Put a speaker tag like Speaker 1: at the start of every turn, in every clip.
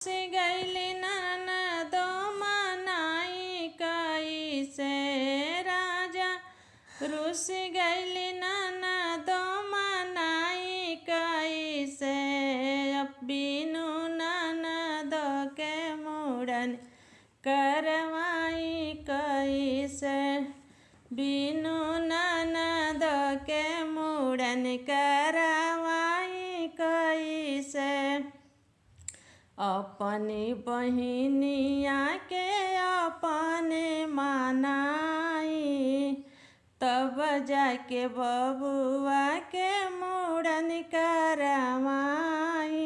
Speaker 1: से गैली ननदो मनाई कैसे राजा रुस गैली ननदो मनाई कैसे बिनु ननद के मुड़न करवाई कैसे बिनु ननद के मुड़न करवाई कैसे अपनी बहिनिया के अपने मनाई तब जाके बबुआ के मुड़न करवाई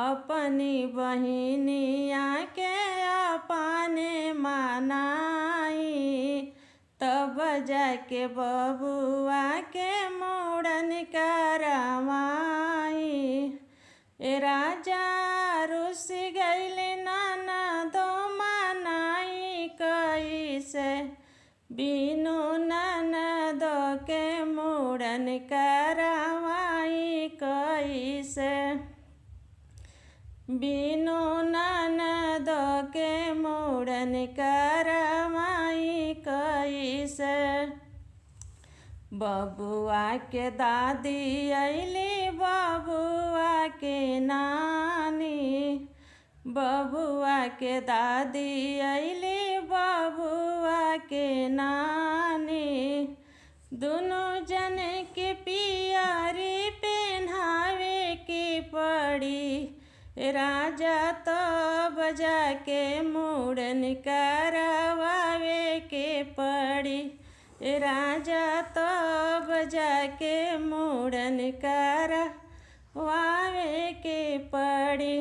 Speaker 1: अपनी बहिनिया के अपने मनाई तब जाके बबुआ के मुड़न करवाई राजा रुस गैली ननदो मनाई कैसे बिनु ननद के मुड़न करवाई कैसे बिनु ननद के मुड़न करवाई कैसे बबुआ के दादी अइली बबुआ के नानी बबुआ के दादी अइली बबुआ के नानी दोनों जने के पियरी पहनावे के पड़ी राजा तब जाके मुड़न करवावे के पड़ी राजा तब जाके मुड़न करवावे के पड़ी।